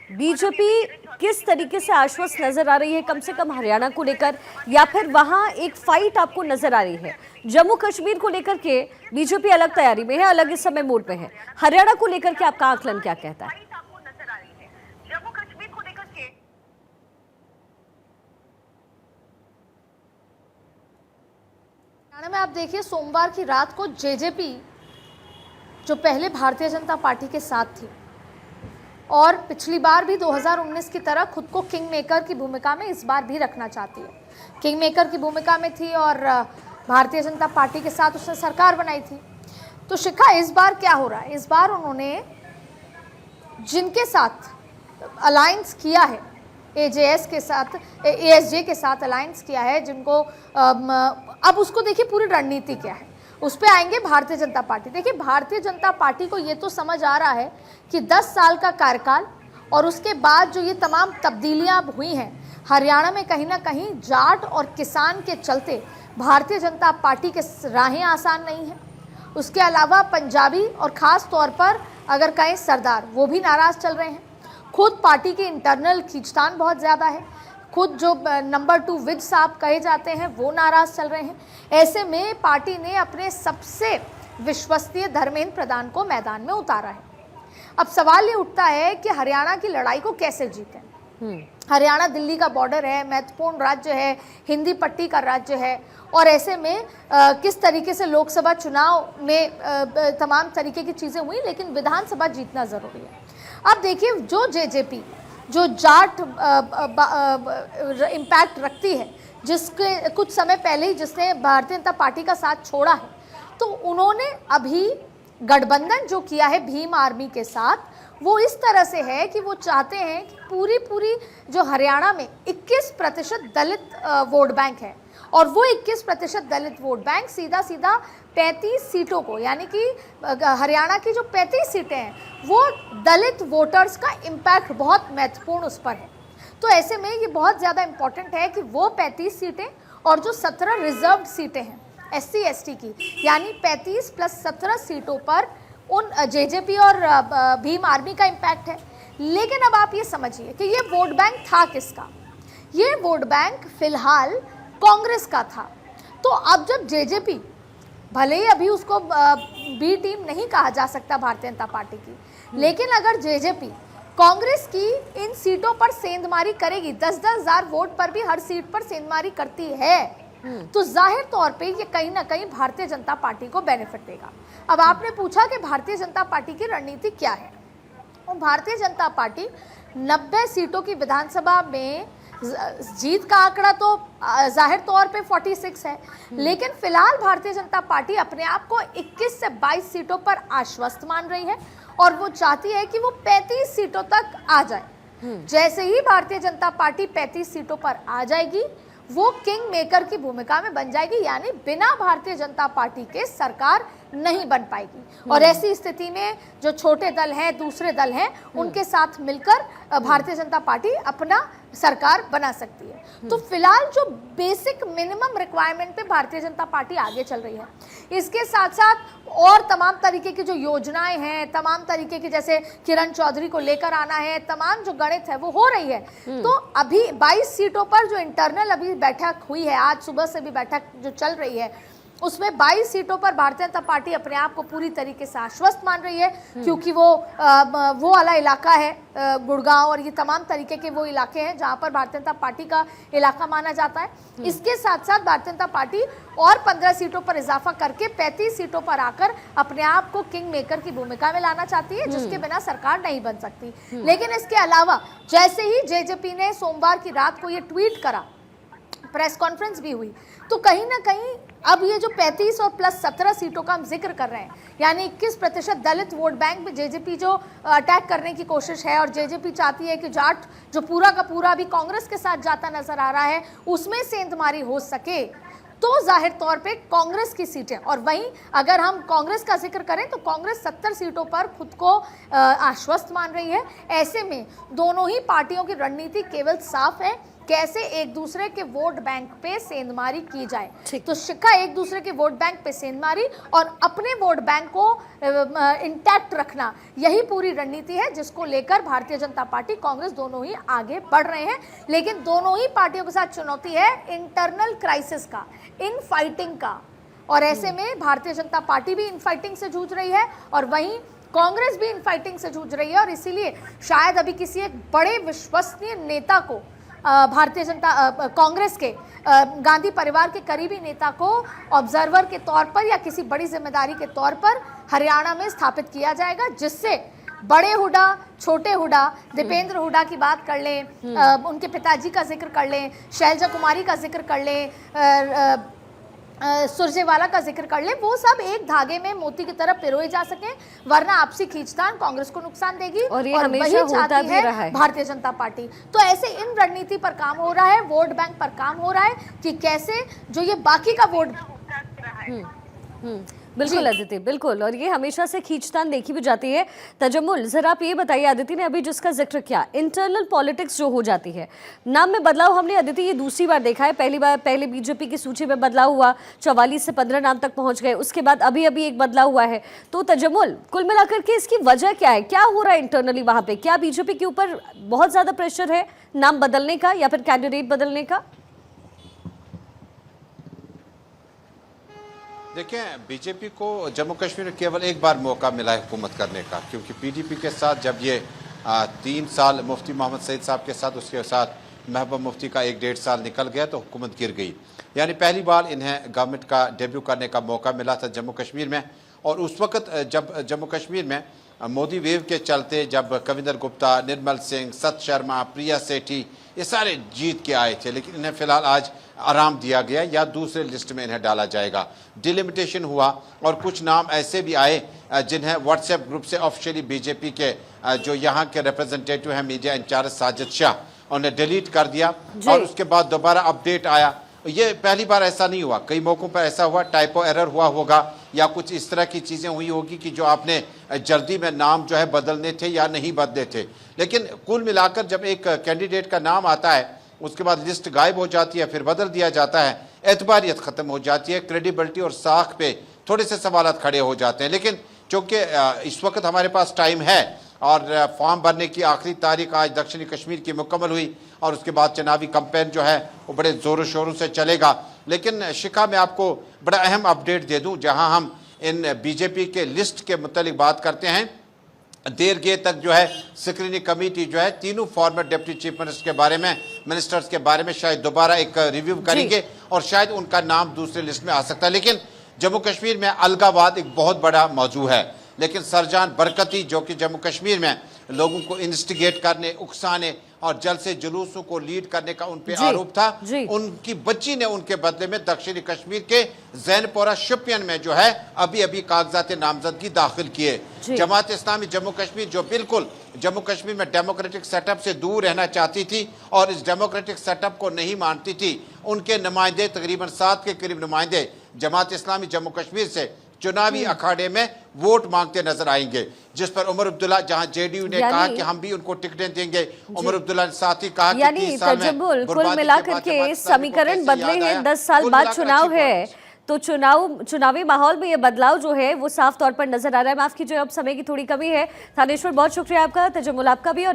BJP किस तरीके से आश्वस्त नजर आ रही है, कम से कम हरियाणा को लेकर, या फिर वहां एक फाइट आपको नजर आ रही है? जम्मू कश्मीर को लेकर के बीजेपी अलग तैयारी में है, अलग इस समय मोड पे है। हरियाणा को लेकर के आपका आकलन क्या कहता है? हरियाणा में आप देखिए, सोमवार की रात को जेजेपी जो पहले भारतीय जनता पार्टी के साथ थी और पिछली बार भी 2019 की तरह खुद को किंग मेकर की भूमिका में इस बार भी रखना चाहती है। किंग मेकर की भूमिका में थी और भारतीय जनता पार्टी के साथ उसने सरकार बनाई थी। तो शिखा, इस बार क्या हो रहा है? इस बार उन्होंने जिनके साथ अलायंस किया है, एजेएस के साथ, एएसजे के साथ अलायंस किया है, जिनको अब उसको देखिए पूरी रणनीति क्या है, उस पे आएंगे भारतीय जनता पार्टी। देखिए, भारतीय जनता पार्टी को ये तो समझ आ रहा है कि 10 साल का कार्यकाल और उसके बाद जो ये तमाम तब्दीलियां हुई हैं हरियाणा में, कहीं ना कहीं जाट और किसान के चलते भारतीय जनता पार्टी के राहें आसान नहीं हैं। उसके अलावा पंजाबी और ख़ास तौर पर अगर कहें सरदार, वो भी नाराज़ चल रहे हैं। खुद पार्टी के इंटरनल खींचतान बहुत ज़्यादा है। खुद जो नंबर 2 विज साहब कहे जाते हैं वो नाराज़ चल रहे हैं। ऐसे में पार्टी ने अपने सबसे विश्वसनीय धर्मेंद्र प्रधान को मैदान में उतारा है। अब सवाल ये उठता है कि हरियाणा की लड़ाई को कैसे जीतें। हरियाणा दिल्ली का बॉर्डर है, महत्वपूर्ण राज्य है, हिंदी पट्टी का राज्य है, और ऐसे में किस तरीके से लोकसभा चुनाव में तमाम तरीके की चीज़ें हुई, लेकिन विधानसभा जीतना ज़रूरी है। अब देखिए, जो जेजेपी जो जाट इम्पैक्ट रखती है, जिसके कुछ समय पहले ही जिसने भारतीय जनता पार्टी का साथ छोड़ा है, तो उन्होंने अभी गठबंधन जो किया है भीम आर्मी के साथ, वो इस तरह से है कि वो चाहते हैं कि पूरी जो हरियाणा में 21% दलित वोट बैंक है, और वो 21% दलित वोट बैंक सीधा 35 सीटों को, यानी कि हरियाणा की जो 35 सीटें हैं वो दलित वोटर्स का इम्पैक्ट बहुत महत्वपूर्ण उस पर है। तो ऐसे में ये बहुत ज़्यादा इम्पॉर्टेंट है कि वो 35 सीटें और जो 17 रिजर्व्ड सीटें हैं SC ST की, यानी 35 + 17 सीटों पर उन जेजेपी और भीम आर्मी का इम्पैक्ट है। लेकिन अब आप ये समझिए कि ये वोट बैंक था किसका? ये वोट बैंक फिलहाल कांग्रेस का था। तो अब जब जेजेपी, भले ही अभी उसको बी टीम नहीं कहा जा सकता भारतीय जनता पार्टी की, लेकिन अगर जेजेपी कांग्रेस की इन सीटों पर सेंधमारी करेगी, 10-10 हज़ार वोट पर भी हर सीट पर सेंधमारी करती है, तो जाहिर तौर पे ये कहीं ना कहीं भारतीय जनता पार्टी को बेनिफिट देगा। अब आपने पूछा कि भारतीय जनता पार्टी की रणनीति क्या है, और भारतीय जनता पार्टी 90 सीटों की विधानसभा में जीत का आंकड़ा तो जाहिर तौर पे 46 है, लेकिन फिलहाल भारतीय जनता पार्टी अपने आप को 21 से 22 सीटों पर आश्वस्त मान रही है, और वो चाहती है कि वो 35 सीटों तक आ जाए। जैसे ही भारतीय जनता पार्टी 35 सीटों पर आ जाएगी, वो किंग मेकर की भूमिका में बन जाएगी, यानी बिना भारतीय जनता पार्टी के सरकार नहीं बन पाएगी। और ऐसी स्थिति में जो छोटे दल हैं, दूसरे दल हैं, उनके साथ मिलकर भारतीय जनता पार्टी अपना सरकार बना सकती है। तो फिलहाल जो बेसिक मिनिमम रिक्वायरमेंट पे भारतीय जनता पार्टी आगे चल रही है। इसके साथ साथ और तमाम तरीके की जो योजनाएं हैं, तमाम तरीके की, जैसे किरण चौधरी को लेकर आना है, तमाम जो गणित है वो हो रही है। तो अभी 22 सीटों पर जो इंटरनल अभी बैठक हुई है, आज सुबह से भी बैठक जो चल रही है, उसमें 22 सीटों पर भारतीय जनता पार्टी अपने आप को पूरी तरीके से आश्वस्त मान रही है, क्योंकि वो वाला इलाका है, गुड़गांव और ये तमाम तरीके के वो इलाके हैं जहां पर भारतीय जनता पार्टी का इलाका माना जाता है। इसके साथ साथ भारतीय जनता पार्टी और 15 सीटों पर इजाफा करके 35 सीटों पर आकर अपने आप को किंग मेकर की भूमिका में लाना चाहती है, जिसके बिना सरकार नहीं बन सकती। लेकिन इसके अलावा जैसे ही जेजेपी ने सोमवार की रात को ये ट्वीट करा, प्रेस कॉन्फ्रेंस भी हुई, तो कहीं ना कहीं अब ये जो 35 और प्लस 17 सीटों का हम जिक्र कर रहे हैं, यानी 21% दलित वोट बैंक में जेजेपी जो अटैक करने की कोशिश है, और जेजेपी चाहती है कि जाट जो पूरा का पूरा अभी कांग्रेस के साथ जाता नजर आ रहा है, उसमें सेंधमारी हो सके, तो जाहिर तौर पे कांग्रेस की सीटें, और वहीं अगर हम कांग्रेस का जिक्र करें तो कांग्रेस 70 सीटों पर खुद को आश्वस्त मान रही है। ऐसे में दोनों ही पार्टियों की रणनीति केवल साफ है कैसे एक दूसरे के वोट बैंक पे सेंधमारी की जाए। ठीक। तो शिखा एक दूसरे के वोट बैंक पे सेंधमारी और अपने वोट बैंक को इंटैक्ट रखना, यही पूरी रणनीति है जिसको लेकर भारतीय जनता पार्टी कांग्रेस दोनों ही आगे बढ़ रहे हैं। लेकिन दोनों ही पार्टियों के साथ चुनौती है इंटरनल क्राइसिस का, इन फाइटिंग का, और ऐसे में भारतीय जनता पार्टी भी इन फाइटिंग से जूझ रही है और वहीं कांग्रेस भी इन फाइटिंग से जूझ रही है। और इसीलिए शायद अभी किसी एक बड़े विश्वसनीय नेता को भारतीय जनता कांग्रेस के गांधी परिवार के करीबी नेता को ऑब्जर्वर के तौर पर या किसी बड़ी जिम्मेदारी के तौर पर हरियाणा में स्थापित किया जाएगा, जिससे बड़े हुड्डा, छोटे हुड्डा, दीपेंद्र हुड्डा की बात कर लें, उनके पिताजी का जिक्र कर लें, शैलजा कुमारी का जिक्र कर लें, सुरजेवाला का जिक्र कर ले, वो सब एक धागे में मोती की तरह पिरोए जा सके, वरना आपसी खींचतान कांग्रेस को नुकसान देगी और ये और हमेशा वही होता चाहती भी रहा है भारतीय जनता पार्टी। तो ऐसे इन रणनीति पर काम हो रहा है, वोट बैंक पर काम हो रहा है कि कैसे जो ये बाकी का वोट बिल्कुल अदिति, बिल्कुल, और ये हमेशा से खींचतान देखी भी जाती है। तजम्मुल, जरा आप ये बताइए, अदिति ने अभी जिसका जिक्र किया, इंटरनल पॉलिटिक्स जो हो जाती है, नाम में बदलाव हमने अदिति ये दूसरी बार देखा है। पहले बीजेपी की सूची में बदलाव हुआ, 44 से 15 नाम तक पहुंच गए, उसके बाद अभी एक बदलाव हुआ है। तो तजम्मुल, कुल मिलाकर के इसकी वजह क्या है, क्या हो रहा है इंटरनली वहां पे? क्या बीजेपी के ऊपर बहुत ज्यादा प्रेशर है नाम बदलने का या फिर कैंडिडेट बदलने का? देखिए, बीजेपी को जम्मू कश्मीर में केवल एक बार मौका मिला है हुकूमत करने का, क्योंकि पीडीपी के साथ जब ये 3 साल मुफ्ती मोहम्मद सईद साहब के साथ, उसके साथ महबूब मुफ्ती का 1-1.5 साल निकल गया तो हुकूमत गिर गई। यानी पहली बार इन्हें गवर्नमेंट का डेब्यू करने का मौका मिला था जम्मू कश्मीर में। और उस वक्त जब जम्मू कश्मीर में मोदी वेव के चलते जब कविंदर गुप्ता, निर्मल सिंह, सत शर्मा, प्रिया सेठी ये सारे जीत के आए थे, लेकिन इन्हें फिलहाल आज आराम दिया गया या दूसरे लिस्ट में इन्हें डाला जाएगा। डिलिमिटेशन हुआ और कुछ नाम ऐसे भी आए जिन्हें व्हाट्सएप ग्रुप से ऑफिशियली बीजेपी के जो यहाँ के रिप्रेजेंटेटिव हैं, मीडिया इंचार्ज साजिद शाह, उन्हें डिलीट कर दिया और उसके बाद दोबारा अपडेट आया। ये पहली बार ऐसा नहीं हुआ, कई मौकों पर ऐसा हुआ, टाइपो एरर हुआ होगा या कुछ इस तरह की चीज़ें हुई होगी कि जो आपने जल्दी में नाम जो है बदलने थे या नहीं बदले थे। लेकिन कुल मिलाकर जब एक कैंडिडेट का नाम आता है, उसके बाद लिस्ट गायब हो जाती है, फिर बदल दिया जाता है, एतबारियत ख़त्म हो जाती है, क्रेडिबिलिटी और साख पे थोड़े से सवालात खड़े हो जाते हैं। लेकिन चूँकि इस वक्त हमारे पास टाइम है और फॉर्म भरने की आखिरी तारीख आज दक्षिणी कश्मीर की मुकम्मल हुई और उसके बाद चुनावी कैंपेन जो है वो बड़े ज़ोरों शोरों से चलेगा। लेकिन शिखा, मैं आपको बड़ा अहम अपडेट दे दूं, जहां हम इन बीजेपी के लिस्ट के मुतालिक बात करते हैं, देर गेर तक जो है स्क्रीनिंग कमेटी जो है तीनों फॉर्मर डिप्टी चीफ मिनिस्टर के बारे में, मिनिस्टर्स के बारे में शायद दोबारा एक रिव्यू करेंगे और शायद उनका नाम दूसरे लिस्ट में आ सकता है। लेकिन जम्मू कश्मीर में अलगावाद एक बहुत बड़ा मौजू है। लेकिन सरजान बरकती, जो कि जम्मू कश्मीर में लोगों को इंस्टिगेट करने, उकसाने और जल से जुलूसों को लीड करने का उन पे आरोप था, उनकी बच्ची ने उनके बदले में दक्षिणी कश्मीर के जैनपोरा शोपियान में जो है अभी कागजात नामजदगी दाखिल किए। जमात इस्लामी जम्मू कश्मीर, जो बिल्कुल जम्मू कश्मीर में डेमोक्रेटिक सेटअप से दूर रहना चाहती थी और इस डेमोक्रेटिक सेटअप को नहीं मानती थी, उनके नुमाइंदे, तकरीबन 7 के करीब नुमाइंदे जमात इस्लामी जम्मू कश्मीर से चुनावी अखाड़े में वोट मांगते नजर आएंगे, जिस पर उमर अब्दुल्ला, जहां जेडीयू ने कहा कि हम भी उनको टिकटें देंगे, उमर अब्दुल्ला ने साथ ही कहा कि तजम्मुल, कुल मिलाकर के समीकरण बदले हैं, 10 साल बाद चुनाव है, तो चुनावी माहौल में ये बदलाव जो है वो साफ तौर पर नजर आ रहा है। माफ कीजिए, अब समय की थोड़ी कमी है। थानेश्वर, बहुत शुक्रिया आपका, तजम्मुल आपका भी। और